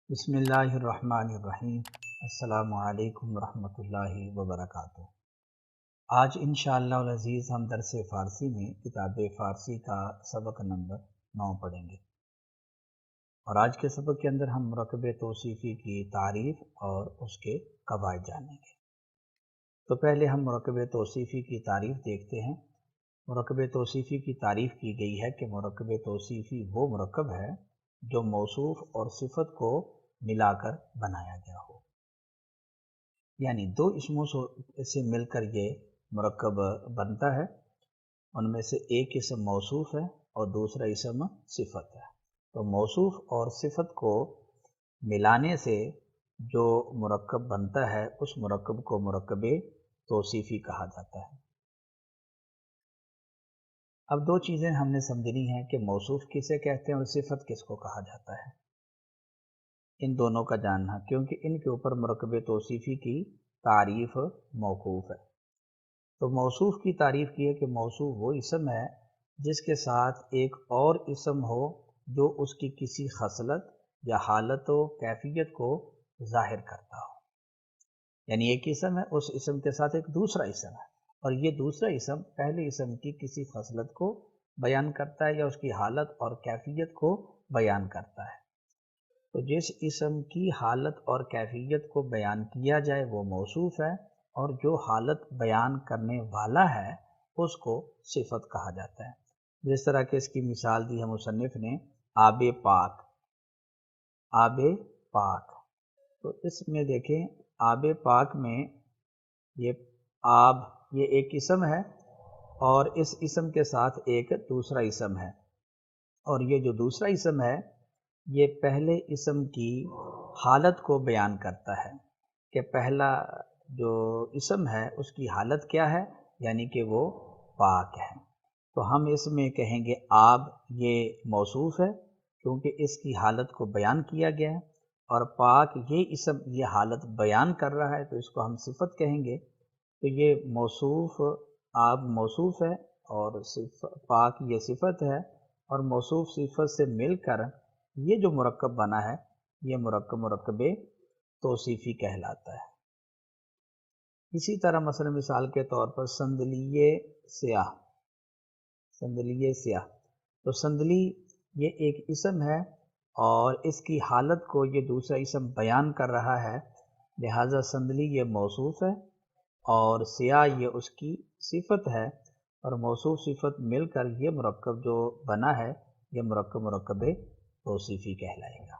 बिस्मिल्लाहिर्रहमानिर्रहीम। अस्सलामु अलैकुम वरहमतुल्लाहि वबरकातुहू। आज इंशाअल्लाह अज़ीज़ हम दरस फ़ारसी में किताब फ़ारसी का सबक नंबर 9 पढ़ेंगे और आज के सबक के अंदर हम मुरक्कब तौसीफ़ी की तारीफ़ और उसके क़वाइद जानेंगे। तो पहले हम मुरक्कब तौसीफ़ी की तारीफ़ देखते हैं। मुरक्कब तौसीफ़ी की तारीफ़ की गई है कि मुरक्कब तौसीफ़ी वो मुरक्कब है जो मौसूफ़ और सिफ़त को मिलाकर बनाया गया हो, यानी दो इसमों से मिलकर ये मुरक्कब बनता है। उनमें से एक इसम मौसूफ़ है और दूसरा इसम सिफ़त है। तो मौसूफ़ और सिफ़त को मिलाने से जो मुरक्कब बनता है उस मुरक्कब को मुरक्कब तौसीफ़ी कहा जाता है। अब दो चीज़ें हमने समझनी हैं कि मौसूफ़ किसे कहते हैं और सिफ़त किसको कहा जाता है, इन दोनों का जानना, क्योंकि इनके ऊपर मुरक्कब तौसीफ़ी की तारीफ़ मौकूफ़ है। तो मौसूफ़ की तारीफ़ की है कि मौसूफ़ वो इसम है जिसके साथ एक और इसम हो जो उसकी किसी खसलत या हालत व कैफियत को ज़ाहिर करता हो। यानी एक इसम है, उस इसम के साथ एक दूसरा इसम है और ये दूसरा इसम पहले इसम की किसी खसलत को बयान करता है या उसकी हालत और कैफियत को बयान करता है। तो जिस इसम की हालत और कैफियत को बयान किया जाए वो मौसूफ़ है और जो हालत बयान करने वाला है उसको सिफ़त कहा जाता है। जिस तरह के इसकी मिसाल दी है मुसन्निफ़ ने, आबे पाक। आबे पाक, तो इसमें देखें आबे पाक में ये आब ये एक इसम है और इस इसम के साथ एक दूसरा इसम है और ये जो दूसरा इसम है ये पहले इसम की हालत को बयान करता है कि पहला जो इसम है उसकी हालत क्या है, यानी कि वो पाक है। तो हम इसमें कहेंगे आब ये मौसूफ़ है क्योंकि इसकी हालत को बयान किया गया है, और पाक ये इसम ये हालत बयान कर रहा है तो इसको हम सिफ़त कहेंगे। तो ये मौसूफ़ आब मौसूफ़ है और पाक ये सिफ़त है और मौसूफ़ सिफ़त से मिलकर ये जो मुरक्कब बना है ये मुरक्कब मुरक्कब तौसीफ़ी कहलाता है। इसी तरह मसलन मिसाल के तौर पर संदलीय स्याह। संदलीय स्याह, तो संदली ये एक इसम है और इसकी हालत को ये दूसरा इसम बयान कर रहा है, लिहाजा संदली ये मौसूफ़ है और स्याह ये उसकी सिफ़त है और मौसूफ़ सिफ़त मिलकर ये मुरक्कब जो बना है ये मुरक्कब मुरक्कब तौसीफ़ी कहलाएगा।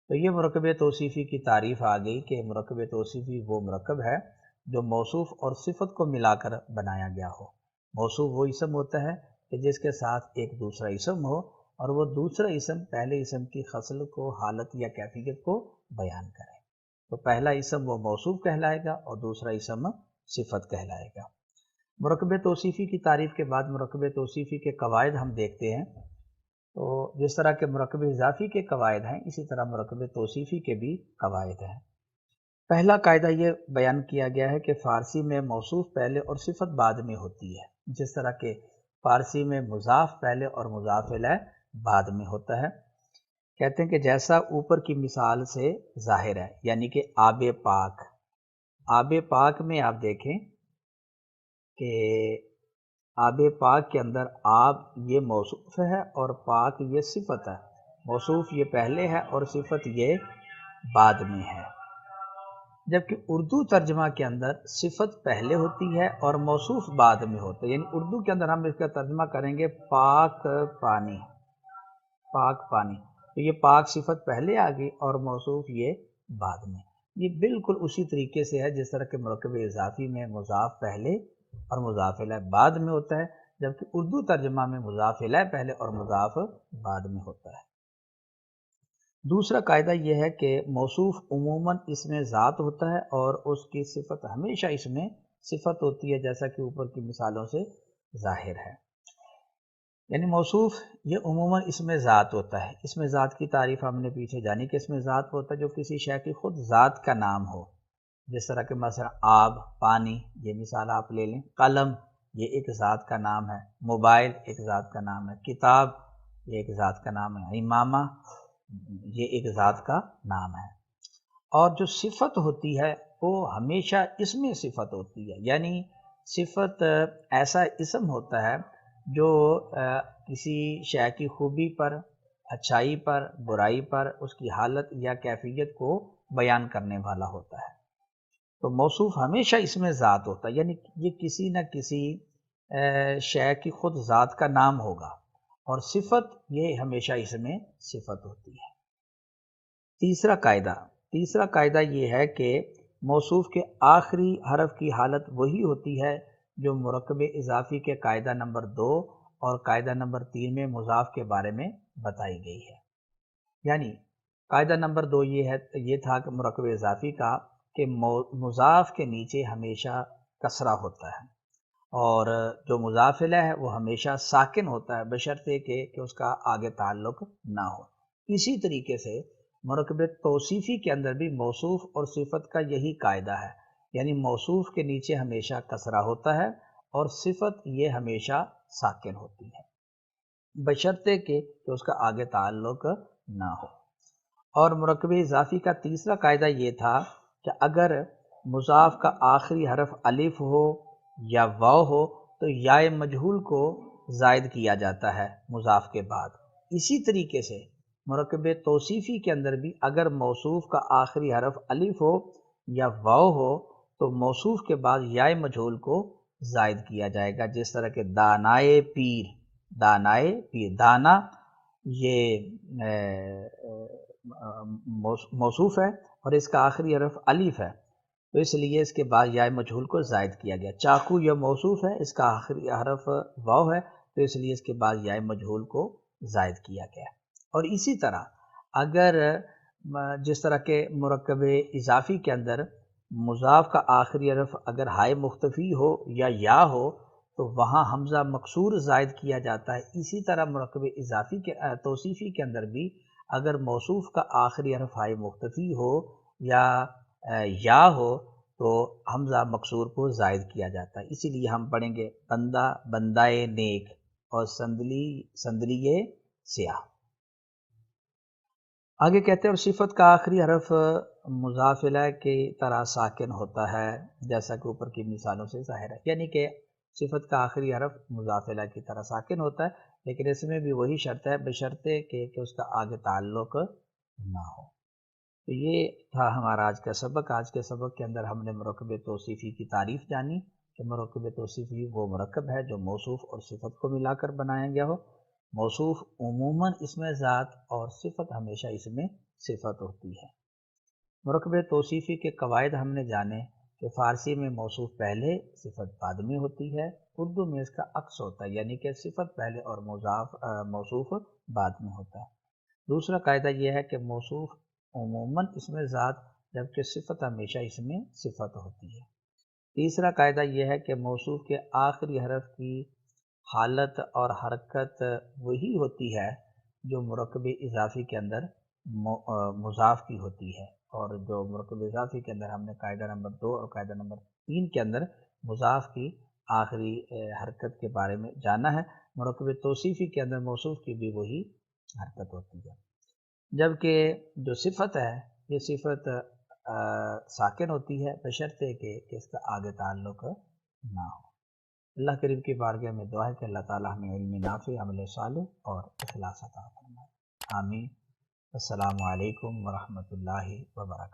तो ये मुरक्कब तौसीफ़ी की तारीफ़ आ गई कि मुरक्कब तौसीफ़ी वो मुरक्कब है जो मौसूफ़ और सिफ़त को मिलाकर बनाया गया हो। मौसूफ़ वो इसम होता है कि जिसके साथ एक दूसरा इसम हो और वो दूसरा इसम पहले इसम की खसल को, हालत या कैफियत को बयान करे। तो पहला इसम वो मौसूफ़ कहलाएगा और दूसरा इसम सिफ़त कहलाएगा। मुरक्कब तौसीफ़ी की तारीफ़ के बाद मुरक्कब तौसीफ़ी के क़वाइद हम देखते हैं। तो जिस तरह के मुरक्कब इज़ाफ़ी के क़वाइद हैं इसी तरह मुरक्कब तौसीफ़ी के भी क़वाइद हैं। पहला कायदा ये बयान किया गया है कि फ़ारसी में मौसूफ़ पहले और सिफ़त बाद में होती है, जिस तरह के फ़ारसी में मुज़ाफ़ पहले और मुज़ाफ़ इलैह बाद में होता है। कहते हैं कि जैसा ऊपर की मिसाल से ज़ाहिर है, यानी कि आबे पाक। आबे पाक में आप देखें कि आबे पाक के अंदर आब ये मौसूफ़ है और पाक ये सिफ़त है। मौसूफ़ ये पहले है और सिफ़त ये बाद में है, जबकि उर्दू तर्जमा के अंदर सिफ़त पहले होती है और मौसूफ़ बाद में होता है। यानी उर्दू के अंदर हम इसका तर्जमा करेंगे पाक पानी। पाक पानी, तो ये पाक सिफ़त पहले आ गई और मौसूफ़ ये बाद में। ये बिल्कुल उसी तरीके से है जिस तरह के मुरक्कब इज़ाफ़ी में मुज़ाफ़ पहले और मुज़ाफ़ इलैह बाद में होता है, जबकि उर्दू तर्जमा में मुज़ाफ़ इलैह पहले और मुज़ाफ़ बाद में होता है। दूसरा कायदा यह है कि मौसूफ़ उमूमन इसमें ज़ात होता है और उसकी सिफ़त हमेशा इसमें सिफ़त होती है, जैसा कि ऊपर की मिसालों से ज़ाहिर है। यानी मौसूफ़ ये उमूमन इसमें ज़ात होता है। इसमें ज़ात की तारीफ़ हमने पीछे जानी कि इसमें ज़ात होता है जो किसी शय की ख़ुद ज़ात का नाम हो, जिस तरह के मसलन आब पानी ये मिसाल आप ले लें, कलम ये एक ज़ात का नाम है, मोबाइल एक ज़ात का नाम है, किताब ये एक ज़ात का नाम है, इमामा یہ ایک ذات کا نام ہے۔ اور جو صفت ہوتی ہے وہ ہمیشہ اسم صفت ہوتی ہے، یعنی صفت ایسا اسم ہوتا ہے جو کسی شے کی خوبی پر، اچھائی پر، برائی پر، اس کی حالت یا کیفیت کو بیان کرنے والا ہوتا ہے۔ تو موصوف ہمیشہ اسم ذات ہوتا ہے، یعنی یہ کسی نہ کسی شے کی خود ذات کا نام ہوگا، اور صفت یہ ہمیشہ اسم صفت ہوتی ہے۔ تیسرا قاعدہ یہ ہے کہ موصوف کے آخری حرف کی حالت وہی ہوتی ہے جو مرکب اضافی کے قاعدہ نمبر 2 اور قاعدہ نمبر 3 میں مضاف کے بارے میں بتائی گئی ہے۔ یعنی قاعدہ نمبر 2 یہ تھا کہ مرکب اضافی کا کہ مضاف کے نیچے ہمیشہ کسرہ ہوتا ہے، اور جو مضاف الیہ ہے وہ ہمیشہ ساکن ہوتا ہے بشرطے کہ اس کا آگے تعلق نہ ہو۔ اسی طریقے سے مرکب توصیفی کے اندر بھی موصوف اور صفت کا یہی قاعدہ ہے، یعنی موصوف کے نیچے ہمیشہ کسرہ ہوتا ہے اور صفت یہ ہمیشہ ساکن ہوتی ہے بشرطے کہ اس کا آگے تعلق نہ ہو۔ اور مرکب اضافی کا تیسرا قاعدہ یہ تھا کہ اگر مضاف کا آخری حرف الف ہو یا واو ہو تو یا مجہول کو زائد کیا جاتا ہے مضاف کے بعد۔ اسی طریقے سے مرکب توصیفی کے اندر بھی اگر موصوف کا آخری حرف الف ہو یا واو ہو تو موصوف کے بعد یا مجہول کو زائد کیا جائے گا، جس طرح کہ دانائے پیر، دانا یہ موصوف ہے اور اس کا آخری حرف الف ہے، تو اس لیے اس کے بعد یا مجہول کو زائد کیا گیا۔ چاقو یہ موصوف ہے، اس کا آخری حرف واو ہے، تو اس لیے اس کے بعد یا مجہول کو زائد کیا گیا۔ اور اسی طرح اگر جس طرح کے مرکب اضافی کے اندر مضاف کا آخری حرف اگر ہائے مختفی ہو یا ہو تو وہاں حمزہ مکسور زائد کیا جاتا ہے، اسی طرح مرکب اضافی کے توصیفی کے اندر بھی اگر موصوف کا آخری حرف ہائے مختفی ہو یا ہو تو حمزہ مکسور کو زائد کیا جاتا ہے۔ اسی لیے ہم پڑھیں گے بندہ، بندائے نیک، اور سندلیے سیاہ۔ آگے کہتے ہیں اور صفت کا آخری حرف مضاف الیہ کی طرح ساکن ہوتا ہے، جیسا کہ اوپر کی مثالوں سے ظاہر ہے، یعنی کہ صفت کا آخری حرف مضاف الیہ کی طرح ساکن ہوتا ہے، لیکن اس میں بھی وہی شرط ہے بشرطے کہ اس کا آگے تعلق نہ ہو۔ تو یہ تھا ہمارا آج کا سبق۔ آج کے سبق کے اندر ہم نے مرکب توصیفی کی تعریف جانی کہ مرکب توصیفی وہ مرکب ہے جو موصوف اور صفت کو ملا کر بنایا گیا ہو۔ موصوف عموماً اسم ذات اور صفت ہمیشہ اسم صفت ہوتی ہے۔ مرکب توصیفی کے قواعد ہم نے جانے کہ فارسی میں موصوف پہلے، صفت بعد میں ہوتی ہے، اردو میں اس کا عکس ہوتا ہے، یعنی کہ صفت پہلے اور موصوف بعد میں ہوتا ہے۔ دوسرا قاعدہ یہ ہے کہ موصوف عموماً اسم ذات جبکہ صفت ہمیشہ اسم صفت ہوتی ہے۔ تیسرا قاعدہ یہ ہے کہ موصوف کے آخری حرف کی حالت اور حرکت وہی ہوتی ہے جو مرکب اضافی کے اندر مضاف کی ہوتی ہے، اور جو مرکب اضافی کے اندر ہم نے قاعدہ نمبر 2 اور قاعدہ نمبر 3 کے اندر مضاف کی آخری حرکت کے بارے میں جانا ہے، مرکب توصیفی کے اندر موصوف کی بھی وہی حرکت ہوتی ہے۔ جبکہ جو صفت ہے یہ صفت ساکن ہوتی ہے بشرطے کہ اس کا آگے تعلق نہ ہو۔ اللہ کریم کی بارگاہ میں دعا ہے کہ اللہ تعالی ہمیں علم نافع، عمل صالح اور اخلاص عطا فرمائے۔ آمین۔ السلام علیکم ورحمۃ اللہ وبرکاتہ۔